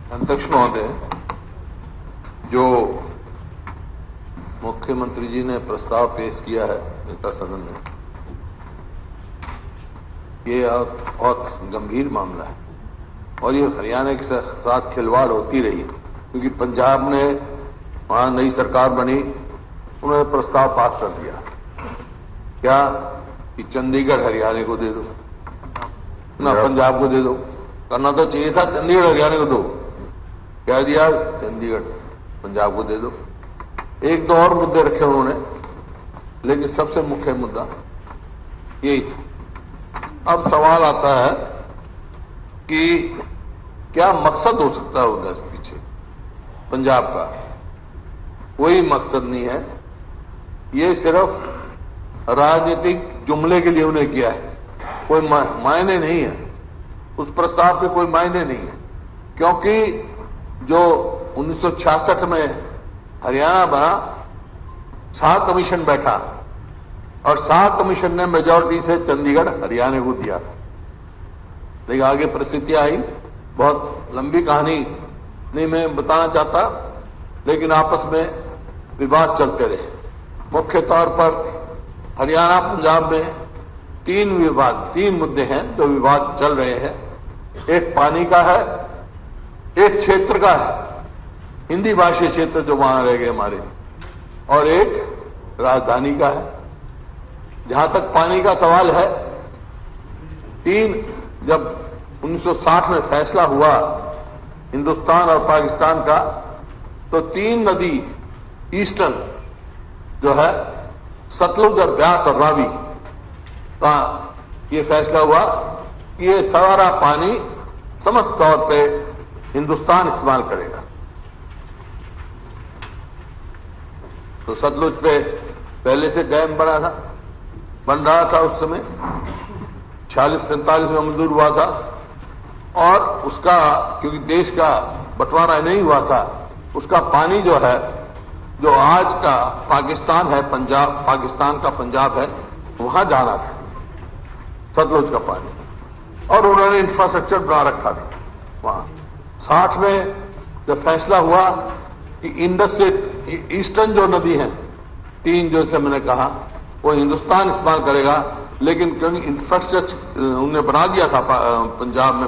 अध्यक्ष महोदय, जो मुख्यमंत्री जी ने प्रस्ताव पेश किया है नेता सदन में, ये बहुत गंभीर मामला है और ये हरियाणा के साथ खिलवाड़ होती रही, क्योंकि पंजाब ने वहां नई सरकार बनी, उन्होंने प्रस्ताव पास कर दिया क्या कि चंडीगढ़ हरियाणा को दे दो ना, पंजाब को दे दो। करना तो चाहिए था चंडीगढ़ हरियाणा को दो, क्या दिया? चंडीगढ़ पंजाब को दे दो। एक दो और मुद्दे रखे उन्होंने, लेकिन सबसे मुख्य मुद्दा यही था। अब सवाल आता है कि क्या मकसद हो सकता है उधर पीछे पंजाब का? कोई मकसद नहीं है, ये सिर्फ राजनीतिक जुमले के लिए उन्हें किया है, कोई मायने नहीं है, उस प्रस्ताव के कोई मायने नहीं है। क्योंकि जो 1966 में हरियाणा बना, 7 कमीशन बैठा और 7 कमीशन ने मेजॉरिटी से चंडीगढ़ हरियाणा को दिया था। लेकिन आगे परिस्थितियां आई, बहुत लंबी कहानी नहीं मैं बताना चाहता, लेकिन आपस में विवाद चलते रहे। मुख्य तौर पर हरियाणा पंजाब में 3 मुद्दे हैं जो विवाद चल रहे हैं। एक पानी का है, एक क्षेत्र का है, हिंदी भाषी क्षेत्र जो वहां रह गए हमारे, और एक राजधानी का है। जहां तक पानी का सवाल है, जब 1960 में फैसला हुआ हिंदुस्तान और पाकिस्तान का, तो 3 नदी ईस्टर्न जो है सतलुज और ब्यास और रावी का ये फैसला हुआ कि ये सारा पानी समस्त तौर पे हिंदुस्तान इस्तेमाल करेगा। तो सतलुज पे पहले से डैम बन रहा था, उस समय 46-47 में मंजूर हुआ था, और उसका क्योंकि देश का बंटवारा नहीं हुआ था, उसका पानी जो है, जो आज का पाकिस्तान है, पाकिस्तान का पंजाब है, वहां जाना था सतलुज का पानी, और उन्होंने इंफ्रास्ट्रक्चर बना रखा था वहां। 60 में जब फैसला हुआ कि इंडस से ईस्टर्न जो नदी है, 3 जैसे मैंने कहा, वो हिंदुस्तान इस्तेमाल करेगा, लेकिन क्योंकि इंफ्रास्ट्रक्चर उन्होंने बना दिया था पंजाब में,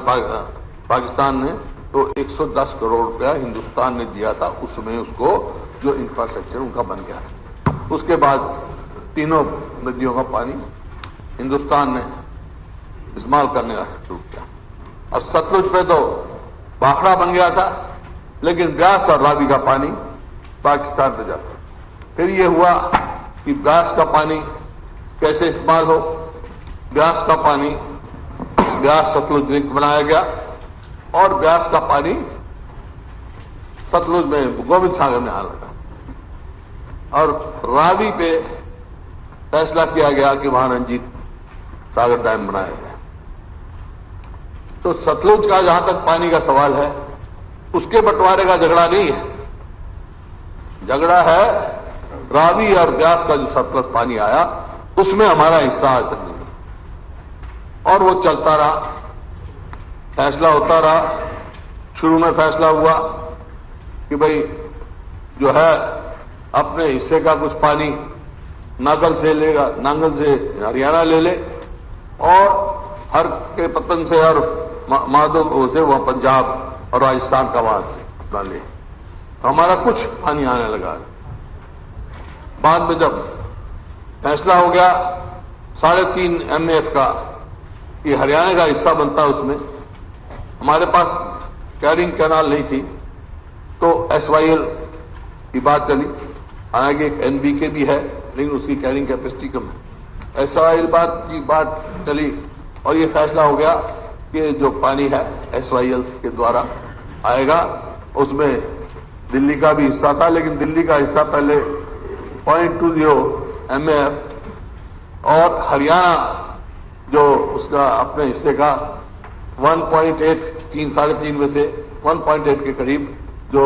पाकिस्तान ने, तो 110 करोड़ रुपया हिंदुस्तान ने दिया था उसमें, उसको जो इंफ्रास्ट्रक्चर उनका बन गया था। उसके बाद तीनों नदियों का पानी हिंदुस्तान ने इस्तेमाल करने का शुरू किया, और सतलुज पे तो बाखड़ा बन गया था, लेकिन ब्यास और रावी का पानी पाकिस्तान पे जाता। फिर ये हुआ कि ब्यास का पानी कैसे इस्तेमाल हो, ब्यास का पानी ब्यास सतलुज लिंक बनाया गया, और ब्यास का पानी सतलुज में गोविंद सागर में आने लगा, और रावी पे फैसला किया गया कि वहां रंजीत सागर डैम बनाया गया। तो सतलुज का जहां तक पानी का सवाल है, उसके बंटवारे का झगड़ा नहीं है, झगड़ा है रावी और ब्यास का जो सरप्लस पानी आया, उसमें हमारा हिस्सा आज तक नहीं, और वो चलता रहा, फैसला होता रहा। शुरू में फैसला हुआ कि भाई जो है अपने हिस्से का कुछ पानी नांगल से लेगा, नांगल से हरियाणा ले ले, और हर के पतन से और माधो से वह पंजाब और राजस्थान का वहां से डाले, हमारा कुछ पानी आने लगा। बाद में जब फैसला हो गया 3.5 MF का, ये हरियाणा का हिस्सा बनता है, उसमें हमारे पास कैरिंग कैनाल नहीं थी, तो SYL की बात चली। हालांकि एक NBK भी है, लेकिन उसकी कैरिंग कैपेसिटी कम है। SYL की बात चली, और ये फैसला हो गया कि जो पानी है SYL के द्वारा आएगा। उसमें दिल्ली का भी हिस्सा था, लेकिन दिल्ली का हिस्सा पहले 0.20 MF, और हरियाणा जो उसका अपने हिस्से का 1.8, 3.5 में से 1.8 के करीब, जो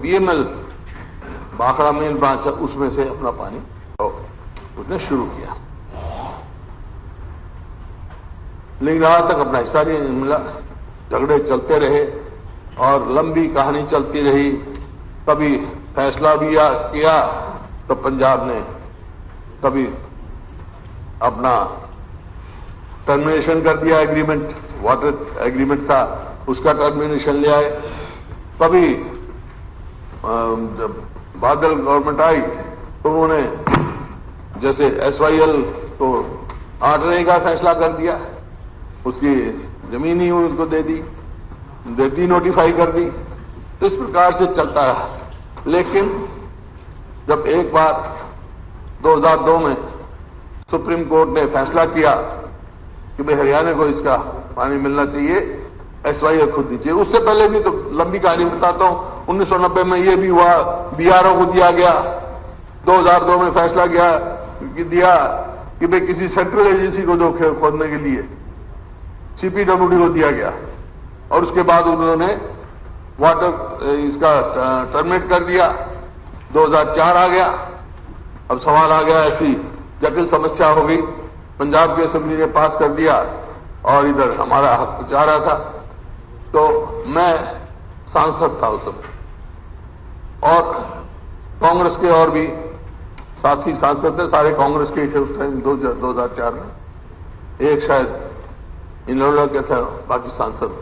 BML बाखड़ा मेन ब्रांच है, उसमें से अपना पानी उसने शुरू किया, लेकिन आज तक अपना हिस्सा नहीं मिला। झगड़े चलते रहे, اور لمبی کہانی چلتی رہی. کبھی فیصلہ بھی کیا تو پنجاب نے کبھی اپنا ٹرمینیشن کر دیا ایگریمنٹ، واٹر ایگریمنٹ تھا اس کا ٹرمینیشن لے آئے. کبھی جب بادل گورنمنٹ آئی تو انہوں نے جیسے ایس وائی ایل کو آٹنے کا فیصلہ کر دیا، اس کی زمین ہی ان کو دے دی، ڈی نوٹیفائی کر دی. تو اس پرکار سے چلتا رہا. لیکن جب ایک بار 2002 میں سپریم کورٹ نے فیصلہ کیا کہ بھئی ہریانہ کو اس کا پانی ملنا چاہیے، ایس وائی ایل خود نہیں چاہیے. اس سے پہلے بھی تو لمبی کہانی بتاتا ہوں. 1990 میں یہ بھی ہوا، بی آر او کو دیا گیا. 2002 میں فیصلہ دیا کہ بھئی کسی سینٹرل ایجنسی کو دو کھودنے کے لیے، سی پی ڈبلیو ڈی کو دیا گیا. اور اس کے بعد انہوں نے واٹر اس کا ٹرمینیٹ کر دیا. 2004 آ گیا. اب سوال آ گیا، ایسی جٹل سمسیا ہو گئی، پنجاب کی اسمبلی نے پاس کر دیا اور ادھر ہمارا حق چاہ رہا تھا. تو میں سانسد تھا اس وقت، اور کانگریس کے اور بھی ساتھی سانسد تھے، سارے کانگریس کے ہی تھے اس ٹائم 2004 میں. ایک شاید ان لوگوں کے تھا، باقی سانسد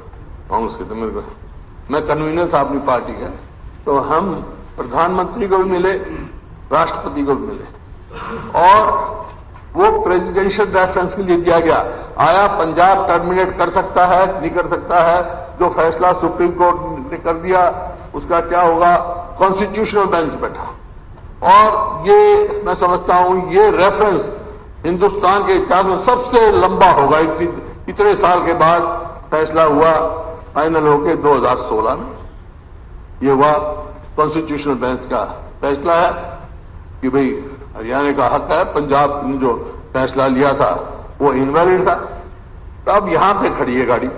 کانگریس کے تھے. میں کنوینر تھا اپنی پارٹی کا. تو ہم پردھان منتری کو بھی ملے، راشٹرپتی کو بھی ملے، اور وہ پریزیڈینشل ریفرنس کے لیے دیا گیا. آیا پنجاب ٹرمینیٹ کر سکتا ہے نہیں کر سکتا ہے؟ جو فیصلہ سپریم کورٹ نے کر دیا اس کا کیا ہوگا؟ کانسٹیٹیوشنل بینچ بیٹھا. اور یہ میں سمجھتا ہوں یہ ریفرنس ہندوستان کے اتحاد میں سب سے لمبا ہوگا. اتنے سال کے بعد فیصلہ ہوا، فائنل ہو کے 2016 میں یہ ہوا. کانسٹیٹیوشنل بینچ کا فیصلہ ہے کہ بھئی ہریانہ کا حق ہے. پنجاب نے جو فیصلہ لیا تھا وہ انویلڈ تھا. تو اب یہاں پہ کھڑی ہے گاڑی.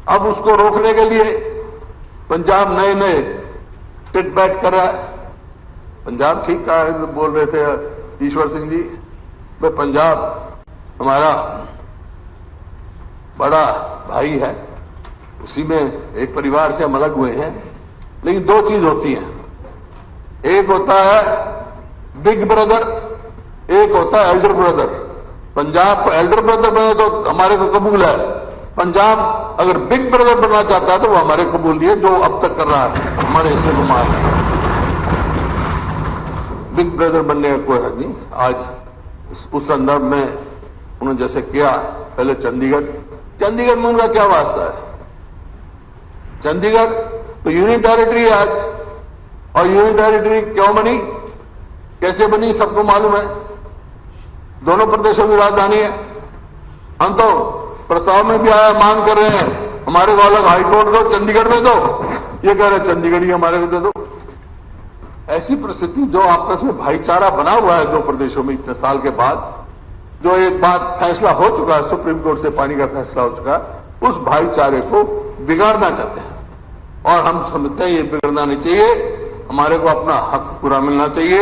اب اس کو روکنے کے لیے پنجاب نئے ٹٹ بیٹ کر رہا ہے. پنجاب ٹھیک کہا ہے، بول رہے تھے ایشور سنگھ جی، بھئی پنجاب ہمارا بڑا بھائی ہے، اسی میں ایک پریوار سے ہم الگ ہوئے ہیں. لیکن دو چیز ہوتی ہیں، ایک ہوتا ہے بگ بردر، ایک ہوتا ہے ایلڈر بردر. پنجاب کو ایلڈر بردر بنے تو ہمارے کو قبول ہے. پنجاب اگر بگ بردر بننا چاہتا ہے تو وہ ہمارے قبول نہیں ہے، جو اب تک کر رہا ہے ہمارے حصے کو مار رہا ہے. بگ بردر بننے کا کوئی حق نہیں. آج اس سندرب میں انہوں نے جیسے کیا، پہلے چندی گڑھ میں ان کا کیا واسطہ ہے؟ چندی گڑھ تو یونین ٹیریٹری ہے آج. اور یونین ٹیریٹری کیوں بنی، کیسے بنی، سب کو معلوم ہے. دونوں پردیشوں کی راجدھانی ہے. ہم تو پرستاو میں بھی آیا مانگ کر رہے ہیں ہمارے کو الگ ہائی کورٹ دو، چندی گڑھ میں دو. یہ کہہ رہے چندی گڑھ ہی ہمارے کو دے دو. ایسی پرستھتی جو آپس میں بھائی چارہ بنا ہوا ہے دو پردیشوں میں اتنے سال کے بعد، جو ایک بات فیصلہ ہو چکا ہے، سپریم کورٹ سے پانی کا فیصلہ ہو چکا ہے، اس بھائی چارے کو بگاڑنا چاہتے ہیں. اور ہم سمجھتے ہیں یہ بگڑنا نہیں چاہیے، ہمارے کو اپنا حق پورا ملنا چاہیے.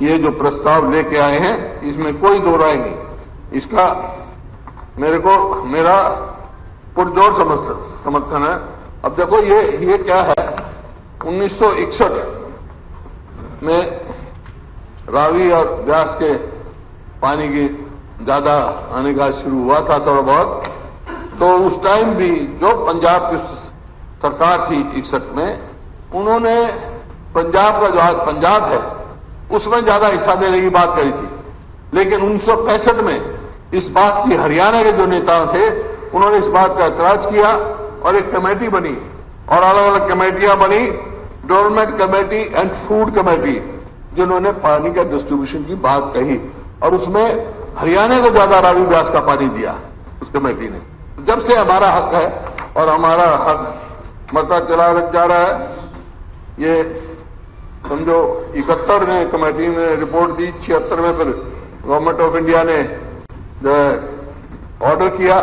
یہ جو پرستاو لے کے آئے ہیں اس میں کوئی دو رائے نہیں. اس کا میرا پرجور سمرتھن ہے. اب دیکھو یہ کیا ہے، 1961 میں راوی اور بیاس کے پانی کی زیادہ آنے کا شروع ہوا تھا تھوڑا بہت. تو اس ٹائم بھی جو پنجاب کی سرکار تھی 61 میں، انہوں نے پنجاب کا جو آج پنجاب ہے اس میں زیادہ حصہ دینے کی بات کری تھی. لیکن 1965 میں اس بات کی ہریانہ کے جو نیتا تھے انہوں نے اس بات کا اعتراض کیا اور ایک کمیٹی بنی اور الگ الگ کمیٹیاں بنی، development committee and food committee, جنہوں نے پانی کا ڈسٹریبیوشن کی بات کہی. اور اس میں ہریانہ کو زیادہ راوی بیاس کا پانی دیا اس کمیٹی نے. جب سے ہمارا حق ہے اور ہمارا حق مرتا چلا جا رہا ہے. یہ سمجھو 71 نے کمیٹی نے رپورٹ دی، 76 میں پھر گورنمنٹ آف انڈیا نے آرڈر کیا.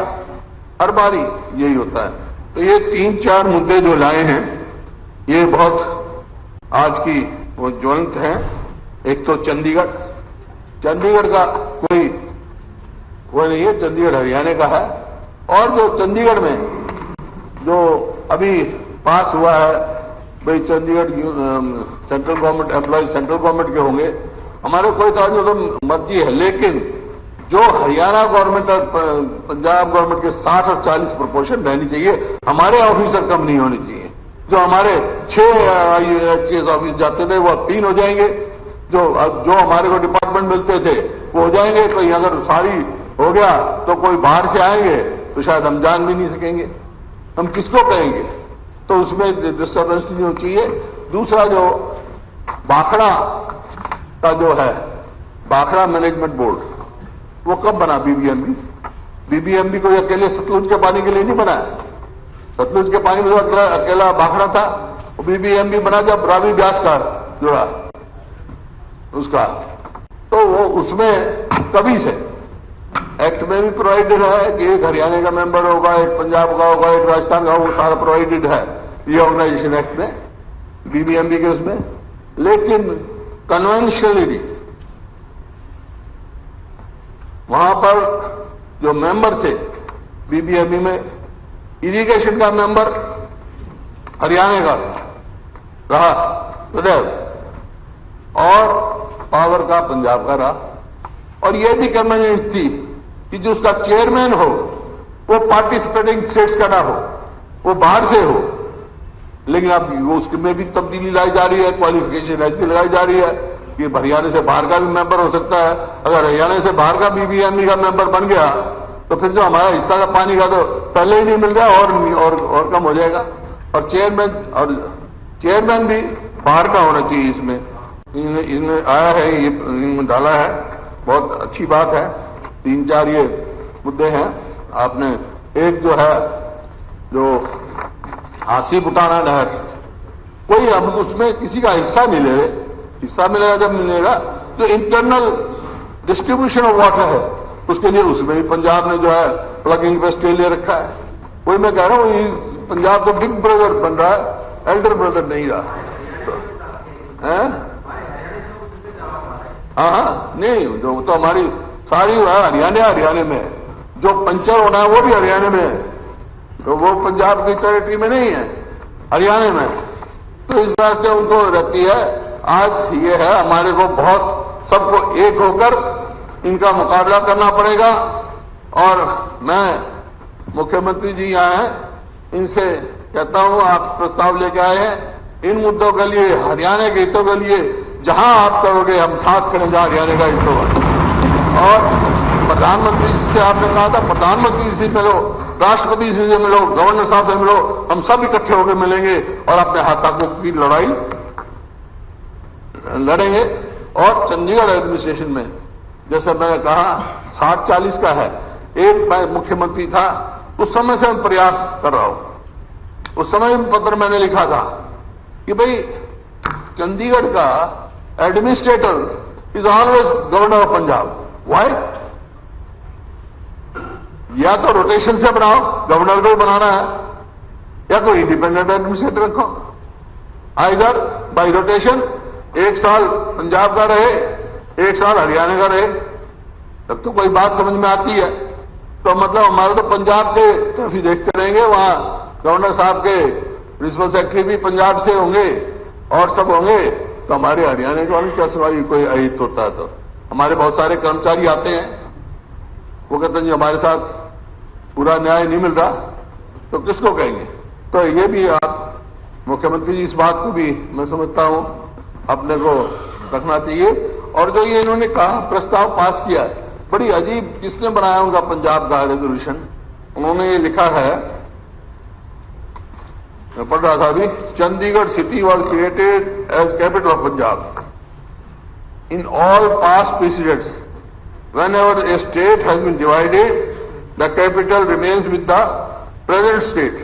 ہر باری یہی ہوتا ہے. تو یہ 3-4 مدعے جو لائے ہیں یہ بہت آج کی وہ جولنت ہیں. ایک تو چندی گڑھ کا کوئی وہ نہیں ہے، چندی گڑھ ہریانہ کا ہے. اور جو چندی گڑھ میں جو ابھی पास हुआ है भाई Chandigarh central government employee central government के होंगे, हमारे कोई तो मर्जी है, लेकिन जो हरियाणा गवर्नमेंट और पंजाब गवर्नमेंट के 60 और 40 प्रोपोर्शन रहनी चाहिए। हमारे ऑफिसर कम नहीं होने चाहिए। जो हमारे 6 ऑफिस जाते थे वो अब 3 हो जाएंगे, जो हमारे को डिपार्टमेंट मिलते थे वो हो जाएंगे। तो अगर सारी हो गया तो कोई बाहर से आएंगे तो शायद हम जान भी नहीं सकेंगे, हम किसको कहेंगे? तो उसमें डिस्टर्बेंस नहीं होनी चाहिए। दूसरा जो भाखड़ा का जो है भाखड़ा मैनेजमेंट बोर्ड, वो कब बना? बीबीएमबी कोई अकेले सतलुज के पानी के लिए नहीं बना है। सतलुज के पानी में तो अकेला भाखड़ा था, बीबीएमबी बना जब रावी व्यास का जुड़ा उसका, तो वो उसमें कभी से एक्ट में भी प्रोवाइडेड है कि एक हरियाणा का मेंबर होगा, एक पंजाब का होगा, एक राजस्थान का होगा, सारा प्रोवाइडेड है ये ऑर्गेनाइजेशन एक्ट में, बीबीएमबी के उसमें। लेकिन कन्वेंशनली वहां पर जो मेंबर थे बीबीएमबी में, इरिगेशन का मेंबर हरियाणा का रहा सदैव और पावर का पंजाब का रहा। और यह भी कन्वेंशन थी कि जो उसका चेयरमैन हो वो पार्टिसिपेटिंग स्टेट्स का ना हो, वो बाहर से हो। लेकिन अब वो उसमें भी तब्दीली लाई जा रही है, क्वालिफिकेशन ऐसी लगाई जा रही है कि हरियाणा से बाहर का भी मेंबर हो सकता है। अगर हरियाणा से बाहर का बीबीएमबी का मेंबर बन गया तो फिर जो हमारा हिस्सा का पानी का तो पहले ही नहीं मिल रहा और कम हो जाएगा। और चेयरमैन भी बाहर का होना चाहिए। इसमें आया है, ये इनमें डाला है, बहुत अच्छी बात है। 3-4 ये मुद्दे हैं। आपने एक जो है जो हासी बुटाना नहर, कोई हम उसमें किसी का हिस्सा नहीं ले रहे। हिस्सा मिलेगा जब मिलेगा, जो इंटरनल डिस्ट्रीब्यूशन ऑफ वाटर है उसके लिए उसमें भी पंजाब ने जो है प्लगिंग पे स्टे ले रखा है। वही मैं कह रहा हूं, पंजाब तो बिग ब्रदर बन रहा है, एल्डर ब्रदर नहीं रहा है। हाँ, नहीं, जो तो हमारी सारी हरियाणा में है। जो पंचर होना है वो भी हरियाणा में है, तो वो पंजाब की टेरिटरी में नहीं है, हरियाणा में। तो इस बात से उनको रहती है। आज ये है, हमारे को बहुत सबको एक होकर इनका मुकाबला करना पड़ेगा। और मैं मुख्यमंत्री जी यहाँ हैं, इनसे कहता हूं आप प्रस्ताव लेके आए हैं, इन मुद्दों के लिए, हरियाणा के हितों के लिए जहां आप करोगे हम साथ करें, जहां हरियाणा का हित होगा। और प्रधानमंत्री से आपने कहा था, प्रधानमंत्री से मिलो, राष्ट्रपति से मिलो, गवर्नर साहब से मिलो, हम सब इकट्ठे होकर मिलेंगे और अपने हकों की लड़ाई लड़ेंगे। और चंडीगढ़ एडमिनिस्ट्रेशन में जैसे मैंने कहा 60-40 का है। एक मैं मुख्यमंत्री था, उस समय से मैं प्रयास कर रहा हूं। उस समय पत्र मैंने लिखा था कि भाई चंडीगढ़ का administrator is always governor of Punjab. Why? या तो रोटेशन से बनाओ, गवर्नर को बनाना है, या कोई इंडिपेंडेंट एडमिनिस्ट्रेटर रखो। आइदर बाय रोटेशन, 1 साल पंजाब का रहे, 1 साल हरियाणा का रहे, तब तो कोई बात समझ में आती है। तो मतलब हमारे तो पंजाब के तरफ ही देखते रहेंगे, वहां गवर्नर साहब के प्रिंसिपल सेक्रेटरी भी पंजाब से होंगे और सब होंगे, तो हमारे हरियाणा का क्या सुनाई कोई अहित होता है। तो हमारे बहुत सारे कर्मचारी आते हैं, वो कहते हैं जी हमारे साथ पूरा न्याय नहीं मिल रहा, तो किसको कहेंगे? तो ये भी आप मुख्यमंत्री जी, इस बात को भी मैं समझता हूं अपने को रखना चाहिए। और जो ये इन्होंने कहा, प्रस्ताव पास किया, बड़ी अजीब, किसने बनाया उनका पंजाब का रेजोल्यूशन? उन्होंने ये लिखा है, मैं पढ़ रहा था अभी, Chandigarh city was created as capital of Punjab in all past presidents. Whenever a state has been divided, the capital remains with the present state.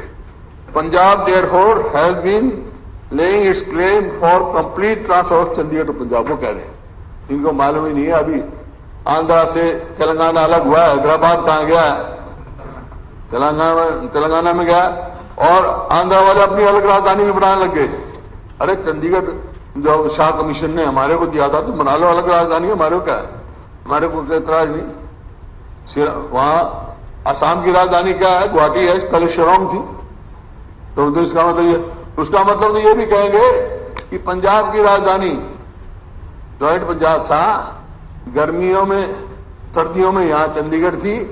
Punjab, therefore, has been laying its claim for complete transfer of Chandigarh to Punjab. वो कह रहे हैं, इनको मालूम ही नहीं है। अभी आंध्रा से तेलंगाना अलग हुआ, हैदराबाद कहाँ गया? तेलंगाना में गया, और आंध्रा वाले अपनी अलग राजधानी में बनाने लग गए। अरे चंडीगढ़ जो शाह कमीशन ने हमारे को दिया था, तो बना लो अलग राजधानी, हमारे को क्या है? हमारे को कोई एतराज नहीं। वहां असम की राजधानी क्या है? गुवाहाटी है, कल शिलोंग थी, तो इसका मतलब ये اس کا مطلب تو یہ بھی کہیں گے کہ پنجاب کی راجدھانی جوائنٹ پنجاب تھا، گرمیوں میں سردیوں میں یہاں چندی گڑھ تھی،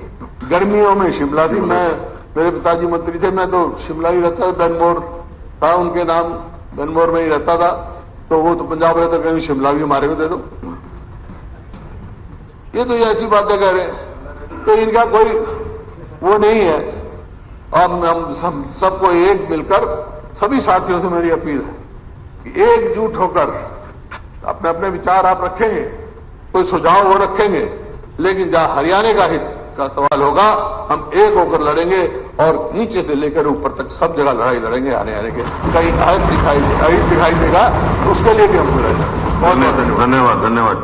گرمیوں میں شملہ تھی. میرے پتا جی منتری تھے، میں تو شملہ ہی رہتا تھا، بینمور تھا ان کے نام، بینمور میں ہی رہتا تھا. تو وہ تو پنجاب رہتا، کہیں شملہ بھی ہمارے کو دے دو. یہ تو ایسی باتیں کہہ رہے ہیں، تو ان کا کوئی وہ نہیں ہے. اور ہم سب کو ایک مل کر، سبھی ساتھیوں سے میری اپیل ہے کہ ایک جٹ ہو کر اپنے اپنے وچار آپ رکھیں گے، کوئی سجھاؤ وہ رکھیں گے، لیکن جہاں ہریانہ کا ہت کا سوال ہوگا ہم ایک ہو کر لڑیں گے، اور نیچے سے لے کر اوپر تک سب جگہ لڑائی لڑیں گے. ہریانہ کے کہیں عہد دکھائی دے گا، اس کے لیے بھی ہم لڑیں گے. دھنیہ واد.